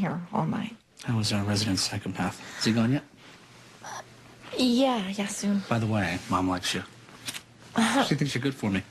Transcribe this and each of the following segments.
here all night. How was our resident psychopath? Is he gone yet? Yeah, soon. By the way, Mom likes you. She thinks you're good for me.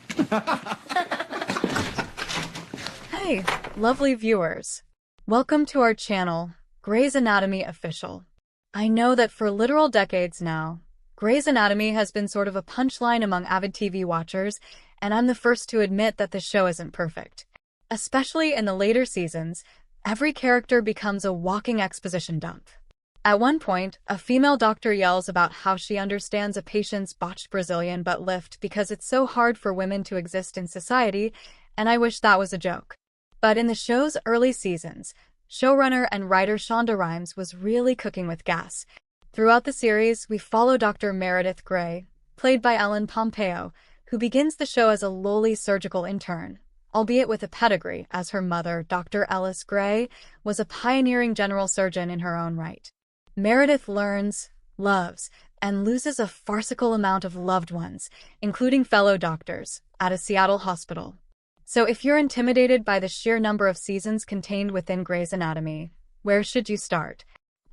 Hey, lovely viewers. Welcome to our channel, Grey's Anatomy Official. I know that for literal decades now, Grey's Anatomy has been sort of a punchline among avid TV watchers, and I'm the first to admit that the show isn't perfect. Especially in the later seasons, every character becomes a walking exposition dump. At one point, a female doctor yells about how she understands a patient's botched Brazilian butt lift because it's so hard for women to exist in society, and I wish that was a joke. But in the show's early seasons, showrunner and writer Shonda Rhimes was really cooking with gas. Throughout the series, we follow Dr. Meredith Grey, played by Ellen Pompeo, who begins the show as a lowly surgical intern, albeit with a pedigree, as her mother, Dr. Ellis Grey, was a pioneering general surgeon in her own right. Meredith learns, loves, and loses a farcical amount of loved ones, including fellow doctors, at a Seattle hospital. So if you're intimidated by the sheer number of seasons contained within Grey's Anatomy, where should you start?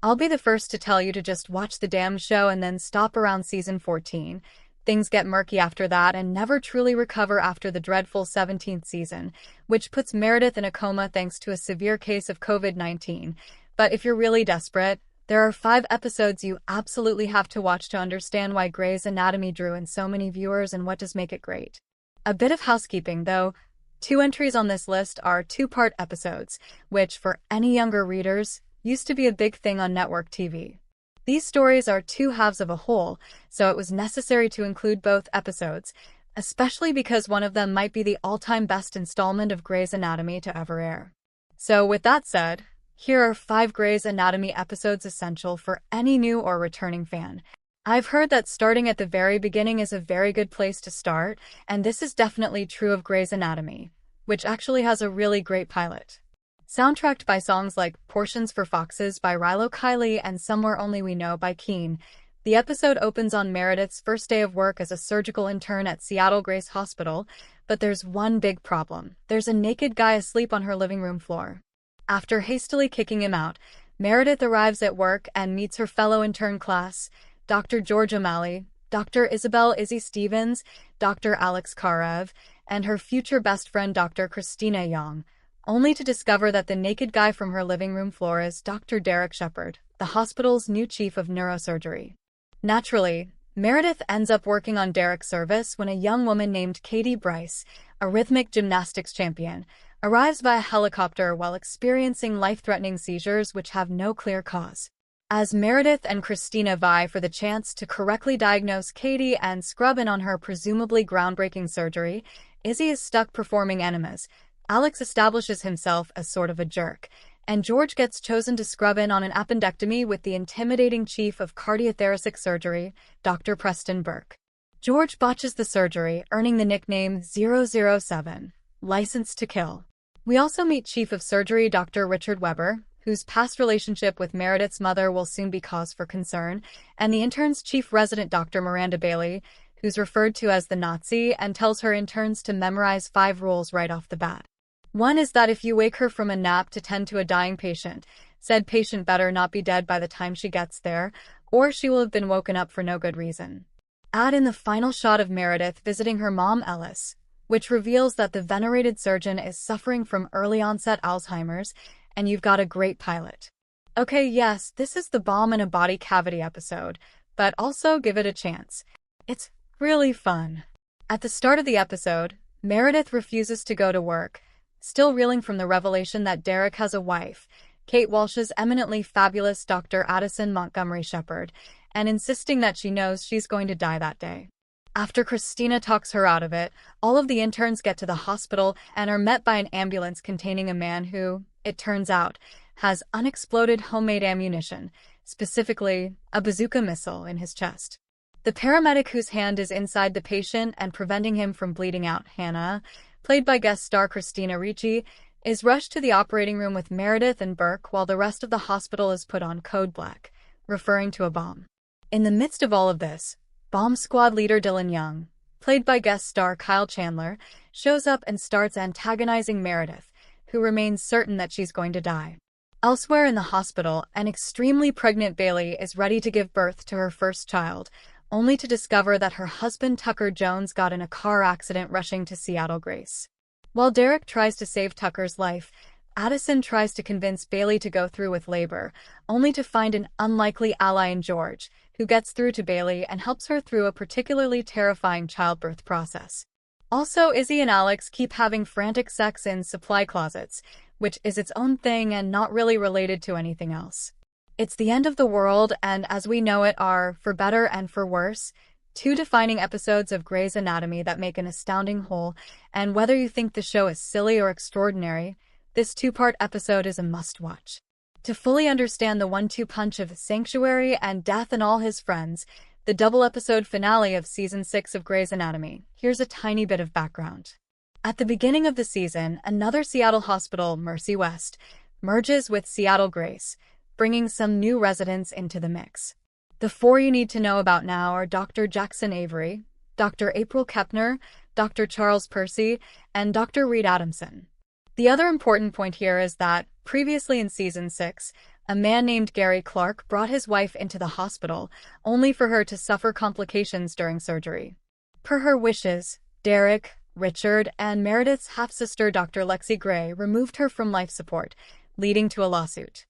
I'll be the first to tell you to just watch the damn show and then stop around season 14. Things get murky after that and never truly recover after the dreadful 17th season, which puts Meredith in a coma thanks to a severe case of COVID-19. But if you're really desperate, there are 5 episodes you absolutely have to watch to understand why Grey's Anatomy drew in so many viewers and what does make it great. A bit of housekeeping, though. 2 entries on this list are 2-part episodes, which, for any younger readers, used to be a big thing on network TV. These stories are 2 halves of a whole, so it was necessary to include both episodes, especially because one of them might be the all-time best installment of Grey's Anatomy to ever air. So with that said, here are 5 Grey's Anatomy episodes essential for any new or returning fan. I've heard that starting at the very beginning is a very good place to start, and this is definitely true of Grey's Anatomy, which actually has a really great pilot. Soundtracked by songs like Portions for Foxes by Rilo Kiley and Somewhere Only We Know by Keane, the episode opens on Meredith's first day of work as a surgical intern at Seattle Grace Hospital, but there's one big problem. There's a naked guy asleep on her living room floor. After hastily kicking him out, Meredith arrives at work and meets her fellow intern class, Dr. George O'Malley, Dr. Isabel Izzy Stevens, Dr. Alex Karev, and her future best friend Dr. Christina Young, only to discover that the naked guy from her living room floor is Dr. Derek Shepard, the hospital's new chief of neurosurgery. Naturally, Meredith ends up working on Derek's service when a young woman named Katie Bryce, a rhythmic gymnastics champion, arrives by a helicopter while experiencing life-threatening seizures which have no clear cause. As Meredith and Christina vie for the chance to correctly diagnose Katie and scrub in on her presumably groundbreaking surgery, Izzy is stuck performing enemas, Alex establishes himself as sort of a jerk, and George gets chosen to scrub in on an appendectomy with the intimidating chief of cardiothoracic surgery, Dr. Preston Burke. George botches the surgery, earning the nickname 007, License to Kill. We also meet Chief of Surgery Dr. Richard Weber, whose past relationship with Meredith's mother will soon be cause for concern, and the intern's chief resident Dr. Miranda Bailey, who's referred to as the Nazi and tells her interns to memorize 5 rules right off the bat. One is that if you wake her from a nap to tend to a dying patient, said patient better not be dead by the time she gets there, or she will have been woken up for no good reason. Add in the final shot of Meredith visiting her mom Ellis, which reveals that the venerated surgeon is suffering from early-onset Alzheimer's, and you've got a great pilot. Okay, yes, this is the bomb in a body cavity episode, but also give it a chance. It's really fun. At the start of the episode, Meredith refuses to go to work, still reeling from the revelation that Derek has a wife, Kate Walsh's eminently fabulous Dr. Addison Montgomery Shepard, and insisting that she knows she's going to die that day. After Christina talks her out of it, all of the interns get to the hospital and are met by an ambulance containing a man who, it turns out, has unexploded homemade ammunition, specifically a bazooka missile, in his chest. The paramedic whose hand is inside the patient and preventing him from bleeding out, Hannah, played by guest star Christina Ricci, is rushed to the operating room with Meredith and Burke while the rest of the hospital is put on code black, referring to a bomb. In the midst of all of this, bomb squad leader Dylan Young, played by guest star Kyle Chandler, shows up and starts antagonizing Meredith, who remains certain that she's going to die. Elsewhere in the hospital, an extremely pregnant Bailey is ready to give birth to her first child, only to discover that her husband Tucker Jones got in a car accident rushing to Seattle Grace. While Derek tries to save Tucker's life, Addison tries to convince Bailey to go through with labor, only to find an unlikely ally in George, who gets through to Bailey and helps her through a particularly terrifying childbirth process. Also, Izzy and Alex keep having frantic sex in supply closets, which is its own thing and not really related to anything else. It's the end of the world, and as we know it are, for better and for worse, two defining episodes of Grey's Anatomy that make an astounding whole, and whether you think the show is silly or extraordinary, this two-part episode is a must-watch. To fully understand the one-two punch of Sanctuary and Death and All His Friends, the double-episode finale of Season 6 of Grey's Anatomy, here's a tiny bit of background. At the beginning of the season, another Seattle hospital, Mercy West, merges with Seattle Grace, bringing some new residents into the mix. The four you need to know about now are Dr. Jackson Avery, Dr. April Kepner, Dr. Charles Percy, and Dr. Reed Adamson. The other important point here is that, previously in Season 6, a man named Gary Clark brought his wife into the hospital, only for her to suffer complications during surgery. Per her wishes, Derek, Richard, and Meredith's half-sister Dr. Lexi Gray removed her from life support, leading to a lawsuit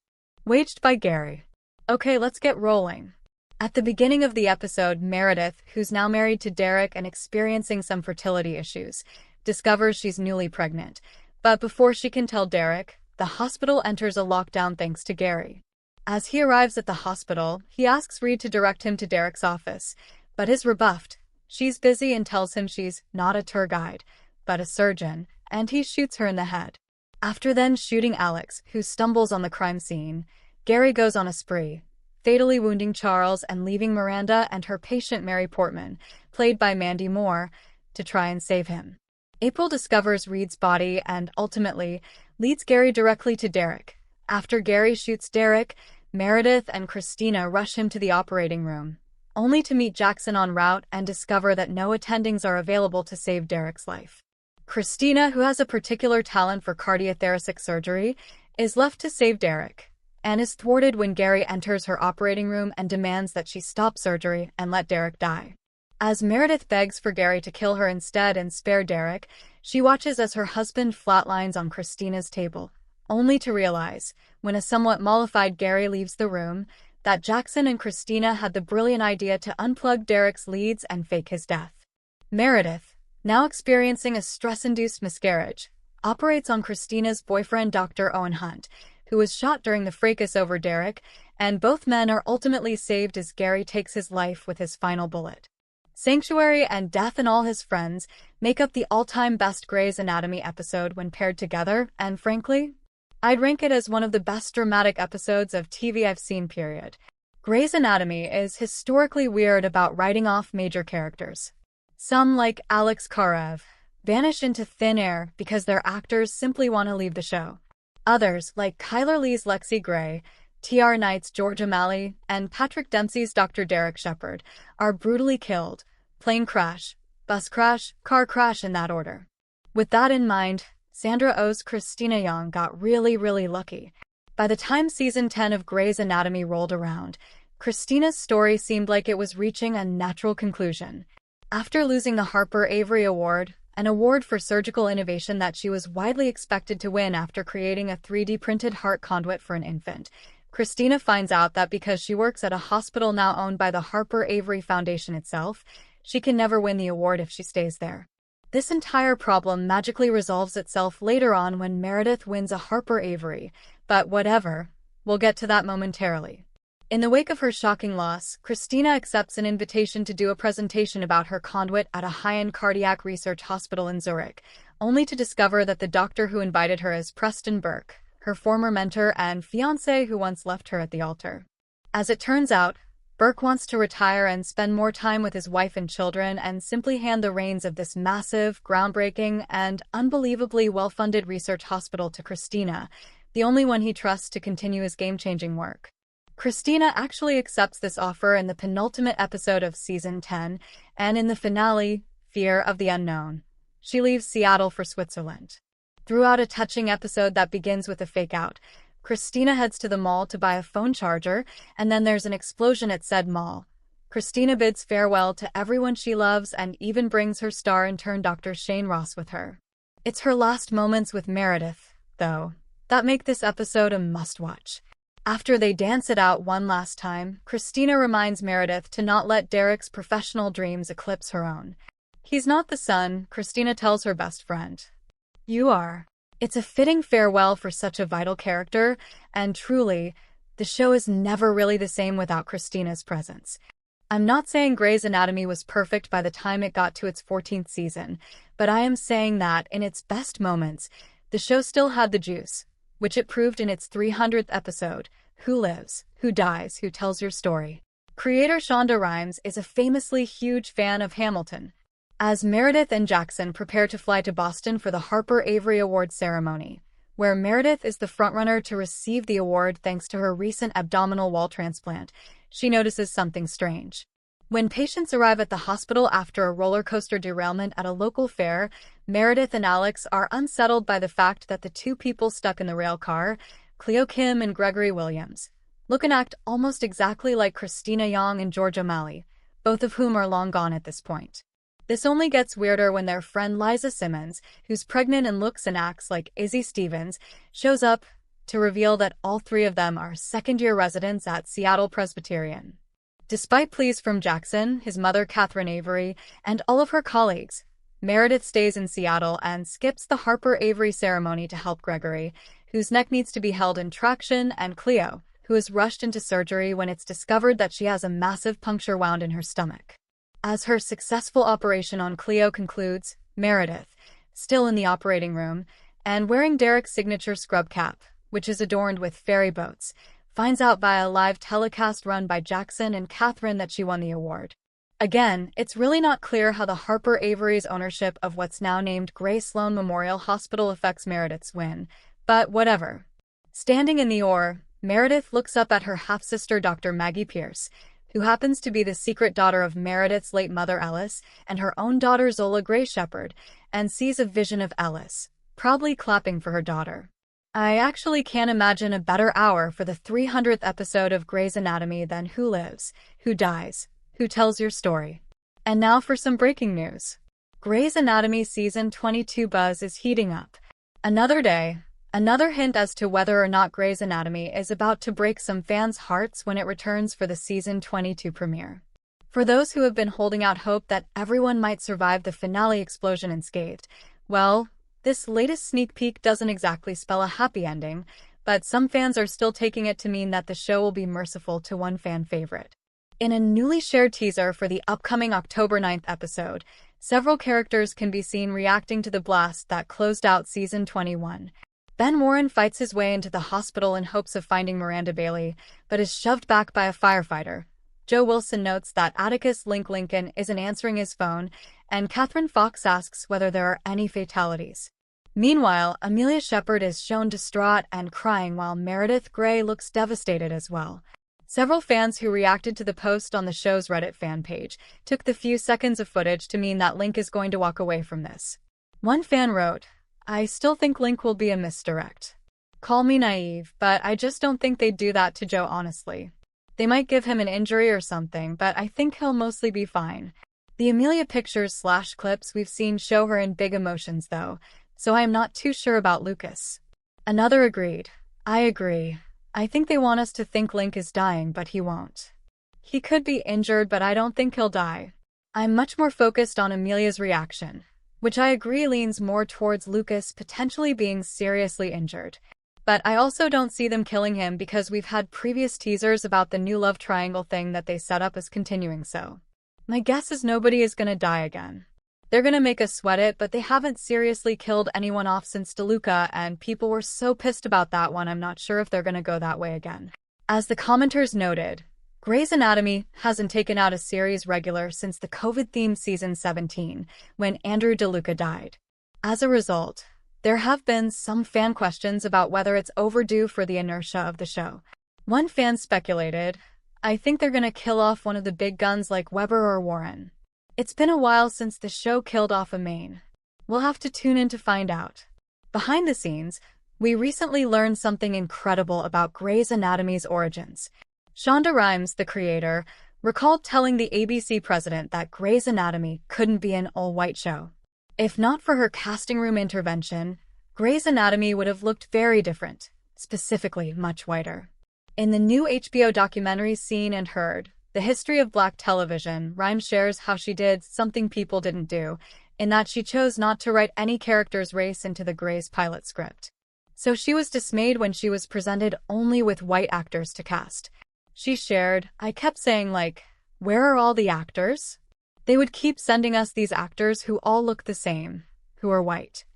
waged by Gary. Okay, let's get rolling. At the beginning of the episode, Meredith, who's now married to Derek and experiencing some fertility issues, discovers she's newly pregnant. But before she can tell Derek, the hospital enters a lockdown thanks to Gary. As he arrives at the hospital, he asks Reed to direct him to Derek's office, but is rebuffed. She's busy and tells him she's not a tour guide, but a surgeon, and he shoots her in the head. After then shooting Alex, who stumbles on the crime scene, Gary goes on a spree, fatally wounding Charles and leaving Miranda and her patient Mary Portman, played by Mandy Moore, to try and save him. April discovers Reed's body and, ultimately, leads Gary directly to Derek. After Gary shoots Derek, Meredith and Christina rush him to the operating room, only to meet Jackson en route and discover that no attendings are available to save Derek's life. Christina, who has a particular talent for cardiothoracic surgery, is left to save Derek, and is thwarted when Gary enters her operating room and demands that she stop surgery and let Derek die. As Meredith begs for Gary to kill her instead and spare Derek, she watches as her husband flatlines on Christina's table, only to realize, when a somewhat mollified Gary leaves the room, that Jackson and Christina had the brilliant idea to unplug Derek's leads and fake his death. Meredith, now experiencing a stress-induced miscarriage, operates on Christina's boyfriend Dr. Owen Hunt, who was shot during the fracas over Derek, and both men are ultimately saved as Gary takes his life with his final bullet. Sanctuary and Death and All His Friends make up the all-time best Grey's Anatomy episode when paired together, and frankly, I'd rank it as one of the best dramatic episodes of TV I've seen, period. Grey's Anatomy is historically weird about writing off major characters. Some, like Alex Karev, vanish into thin air because their actors simply want to leave the show. Others, like Kyler Lee's Lexi Gray, T.R. Knight's George O'Malley, and Patrick Dempsey's Dr. Derek Shepherd, are brutally killed. Plane crash, bus crash, car crash, in that order. With that in mind, Sandra Oh's Christina Young got really lucky. By the time Season 10 of Grey's Anatomy rolled around, Christina's story seemed like it was reaching a natural conclusion. After losing the Harper Avery Award, an award for surgical innovation that she was widely expected to win after creating a 3D printed heart conduit for an infant, Christina finds out that because she works at a hospital now owned by the Harper Avery Foundation itself, she can never win the award if she stays there. This entire problem magically resolves itself later on when Meredith wins a Harper Avery, but whatever, we'll get to that momentarily. In the wake of her shocking loss, Christina accepts an invitation to do a presentation about her conduit at a high-end cardiac research hospital in Zurich, only to discover that the doctor who invited her is Preston Burke, her former mentor and fiancé who once left her at the altar. As it turns out, Burke wants to retire and spend more time with his wife and children and simply hand the reins of this massive, groundbreaking, and unbelievably well-funded research hospital to Christina, the only one he trusts to continue his game-changing work. Christina actually accepts this offer in the penultimate episode of Season 10, and in the finale, Fear of the Unknown, she leaves Seattle for Switzerland. Throughout a touching episode that begins with a fake-out, Christina heads to the mall to buy a phone charger, and then there's an explosion at said mall. Christina bids farewell to everyone she loves and even brings her star-in-turn Dr. Shane Ross with her. It's her last moments with Meredith, though, that make this episode a must-watch. After they dance it out one last time, Christina reminds Meredith to not let Derek's professional dreams eclipse her own. He's not the son, Christina tells her best friend. You are. It's a fitting farewell for such a vital character, and truly, the show is never really the same without Christina's presence. I'm not saying Grey's Anatomy was perfect by the time it got to its 14th season, but I am saying that, in its best moments, the show still had the juice, which it proved in its 300th episode, Who Lives, Who Dies, Who Tells Your Story. Creator Shonda Rhimes is a famously huge fan of Hamilton. As Meredith and Jackson prepare to fly to Boston for the Harper Avery Award ceremony, where Meredith is the frontrunner to receive the award thanks to her recent abdominal wall transplant, she notices something strange. When patients arrive at the hospital after a roller coaster derailment at a local fair, Meredith and Alex are unsettled by the fact that the two people stuck in the rail car, Cleo Kim and Gregory Williams, look and act almost exactly like Christina Yang and George O'Malley, both of whom are long gone at this point. This only gets weirder when their friend Liza Simmons, who's pregnant and looks and acts like Izzy Stevens, shows up to reveal that all three of them are second-year residents at Seattle Presbyterian. Despite pleas from Jackson, his mother Catherine Avery, and all of her colleagues, Meredith stays in Seattle and skips the Harper Avery ceremony to help Gregory, whose neck needs to be held in traction, and Cleo, who is rushed into surgery when it's discovered that she has a massive puncture wound in her stomach. As her successful operation on Cleo concludes, Meredith, still in the operating room, and wearing Derek's signature scrub cap, which is adorned with ferry boats, finds out via a live telecast run by Jackson and Catherine that she won the award. Again, it's really not clear how the Harper Avery's ownership of what's now named Grey Sloan Memorial Hospital affects Meredith's win, but whatever. Standing in the oar, Meredith looks up at her half-sister Dr. Maggie Pierce, who happens to be the secret daughter of Meredith's late mother Ellis and her own daughter Zola Gray Shepherd, and sees a vision of Ellis, proudly clapping for her daughter. I actually can't imagine a better hour for the 300th episode of Grey's Anatomy than Who Lives, Who Dies, Who Tells Your Story. And now for some breaking news. Grey's Anatomy Season 22 buzz is heating up. Another day, another hint as to whether or not Grey's Anatomy is about to break some fans' hearts when it returns for the Season 22 premiere. For those who have been holding out hope that everyone might survive the finale explosion unscathed, well, this latest sneak peek doesn't exactly spell a happy ending, but some fans are still taking it to mean that the show will be merciful to one fan favorite. In a newly shared teaser for the upcoming October 9th episode, several characters can be seen reacting to the blast that closed out Season 21. Ben Warren fights his way into the hospital in hopes of finding Miranda Bailey, but is shoved back by a firefighter. Joe Wilson notes that Atticus Link Lincoln isn't answering his phone, and Catherine Fox asks whether there are any fatalities. Meanwhile, Amelia Shepherd is shown distraught and crying while Meredith Grey looks devastated as well. Several fans who reacted to the post on the show's Reddit fan page took the few seconds of footage to mean that Link is going to walk away from this. One fan wrote, "I still think Link will be a misdirect. Call me naive, but I just don't think they'd do that to Joe honestly. They might give him an injury or something, but I think he'll mostly be fine." The Amelia pictures/clips we've seen show her in big emotions though, so I am not too sure about Lucas. Another agreed. I agree. I think they want us to think Link is dying, but he won't. He could be injured, but I don't think he'll die. I'm much more focused on Amelia's reaction, which I agree leans more towards Lucas potentially being seriously injured. But I also don't see them killing him because we've had previous teasers about the new love triangle thing that they set up as continuing, so my guess is nobody is gonna die again. They're gonna make us sweat it, but they haven't seriously killed anyone off since DeLuca, and people were so pissed about that one I'm not sure if they're gonna go that way again. As the commenters noted, Grey's Anatomy hasn't taken out a series regular since the COVID-themed season 17, when Andrew DeLuca died. As a result, there have been some fan questions about whether it's overdue for the inertia of the show. One fan speculated, "I think they're gonna kill off one of the big guns like Weber or Warren. It's been a while since the show killed off a main. We'll have to tune in to find out." Behind the scenes, We recently learned something incredible about Grey's Anatomy's origins. Shonda Rhimes, the creator, recalled telling the ABC president that Grey's Anatomy couldn't be an all-white show. If not for her casting room intervention, Grey's Anatomy would have looked very different, specifically much whiter. In the new HBO documentary Seen and Heard, The History of Black Television, Rhimes shares how she did something people didn't do, in that she chose not to write any character's race into the Grey's pilot script. So she was dismayed when she was presented only with white actors to cast. She shared, "I kept saying, like, where are all the actors? They would keep sending us these actors who all look the same, who are white."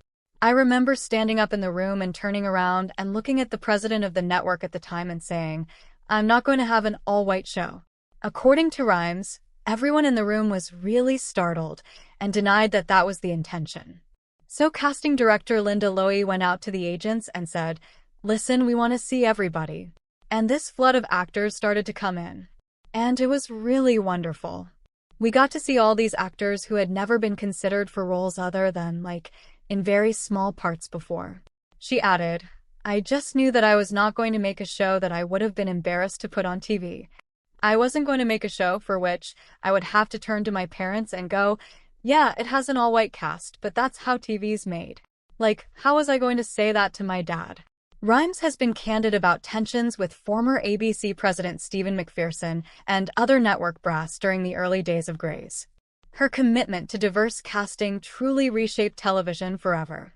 I remember standing up in the room and turning around and looking at the president of the network at the time and saying, "I'm not going to have an all-white show." According to Rhimes, everyone in the room was really startled and denied that that was the intention. So casting director Linda Lowy went out to the agents and said, "Listen, we want to see everybody." And this flood of actors started to come in. And it was really wonderful. We got to see all these actors who had never been considered for roles other than, like, in very small parts before. She added, "I just knew that I was not going to make a show that I would have been embarrassed to put on TV. I wasn't going to make a show for which I would have to turn to my parents and go, 'Yeah, it has an all-white cast, but that's how TV's made.' Like, how was I going to say that to my dad?" Rhimes has been candid about tensions with former ABC president Stephen McPherson and other network brass during the early days of Grey's. Her commitment to diverse casting truly reshaped television forever.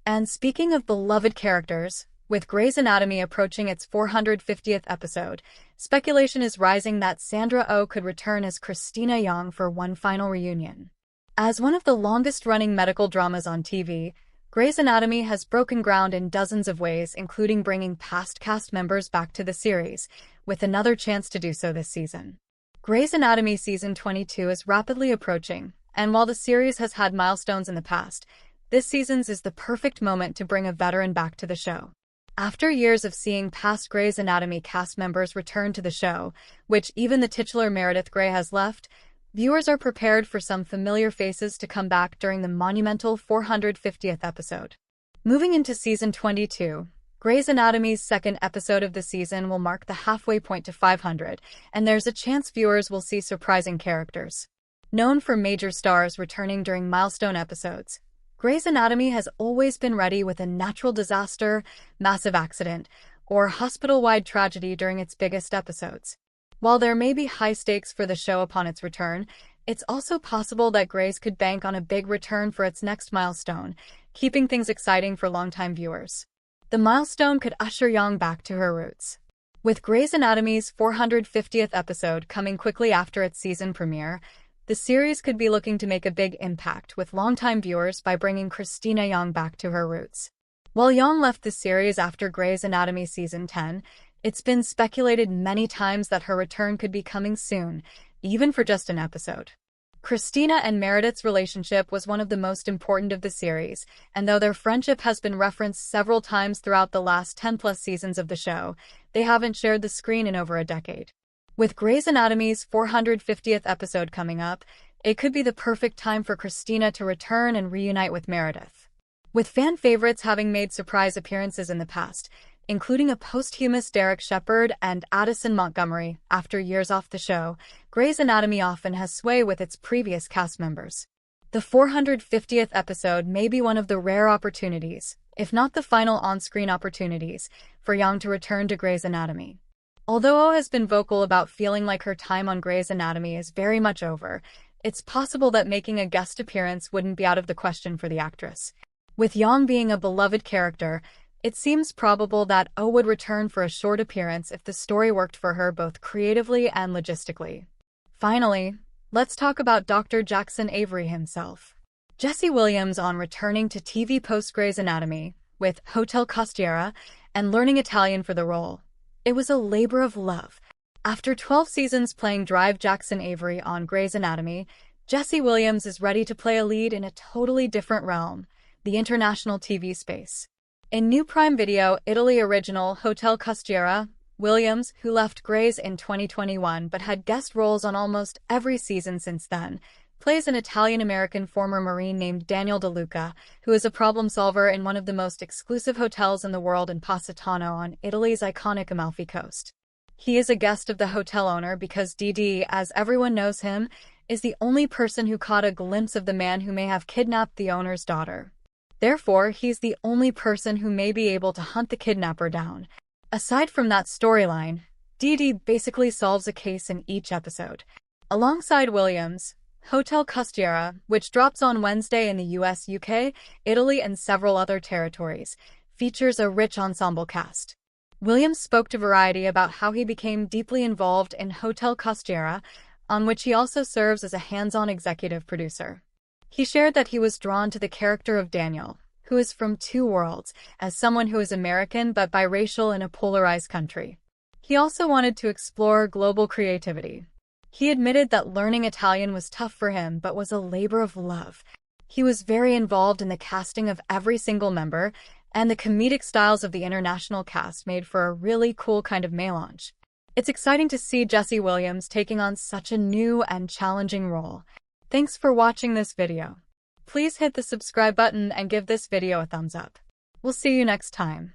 And speaking of beloved characters, with Grey's Anatomy approaching its 450th episode, speculation is rising that Sandra Oh could return as Christina Young for one final reunion. As one of the longest-running medical dramas on TV, Grey's Anatomy has broken ground in dozens of ways, including bringing past cast members back to the series, with another chance to do so this season. Grey's Anatomy Season 22 is rapidly approaching, and while the series has had milestones in the past, this season's is the perfect moment to bring a veteran back to the show. After years of seeing past Grey's Anatomy cast members return to the show, which even the titular Meredith Grey has left, viewers are prepared for some familiar faces to come back during the monumental 450th episode. Moving into Season 22, Grey's Anatomy's second episode of the season will mark the halfway point to 500, and there's a chance viewers will see surprising characters. Known for major stars returning during milestone episodes, Grey's Anatomy has always been ready with a natural disaster, massive accident, or hospital-wide tragedy during its biggest episodes. While there may be high stakes for the show upon its return, it's also possible that Grey's could bank on a big return for its next milestone, keeping things exciting for longtime viewers. The milestone could usher Young back to her roots. With Grey's Anatomy's 450th episode coming quickly after its season premiere, the series could be looking to make a big impact with longtime viewers by bringing Christina Young back to her roots. While Young left the series after Grey's Anatomy Season 10, it's been speculated many times that her return could be coming soon, even for just an episode. Christina and Meredith's relationship was one of the most important of the series, and though their friendship has been referenced several times throughout the last 10-plus seasons of the show, they haven't shared the screen in over a decade. With Grey's Anatomy's 450th episode coming up, it could be the perfect time for Christina to return and reunite with Meredith. With fan favorites having made surprise appearances in the past, including a posthumous Derek Shepherd and Addison Montgomery after years off the show, Grey's Anatomy often has sway with its previous cast members. The 450th episode may be one of the rare opportunities, if not the final on-screen opportunities, for Young to return to Grey's Anatomy. Although Oh has been vocal about feeling like her time on Grey's Anatomy is very much over, it's possible that making a guest appearance wouldn't be out of the question for the actress. With Young being a beloved character, it seems probable that Oh would return for a short appearance if the story worked for her both creatively and logistically. Finally, let's talk about Dr. Jackson Avery himself. Jesse Williams on returning to TV post-Grey's Anatomy with Hotel Costiera and learning Italian for the role. It was a labor of love. After 12 seasons playing Drive Jackson Avery on Grey's Anatomy, Jesse Williams is ready to play a lead in a totally different realm, the international TV space. In new Prime Video Italy original Hotel Costiera, Williams, who left Grey's in 2021 but had guest roles on almost every season since then, plays an Italian-American former Marine named Daniel DeLuca, who is a problem solver in one of the most exclusive hotels in the world in Positano on Italy's iconic Amalfi Coast. He is a guest of the hotel owner because DD, as everyone knows him, is the only person who caught a glimpse of the man who may have kidnapped the owner's daughter. Therefore, he's the only person who may be able to hunt the kidnapper down. Aside from that storyline, DD basically solves a case in each episode. Alongside Williams, Hotel Costiera, which drops on Wednesday in the US, UK, Italy, and several other territories, features a rich ensemble cast. Williams spoke to Variety about how he became deeply involved in Hotel Costiera, on which he also serves as a hands-on executive producer. He shared that he was drawn to the character of Daniel, who is from two worlds, as someone who is American but biracial in a polarized country. He also wanted to explore global creativity. He admitted that learning Italian was tough for him but was a labor of love. He was very involved in the casting of every single member, and the comedic styles of the international cast made for a really cool kind of melange. It's exciting to see Jesse Williams taking on such a new and challenging role. Thanks for watching this video. Please hit the subscribe button and give this video a thumbs up. We'll see you next time.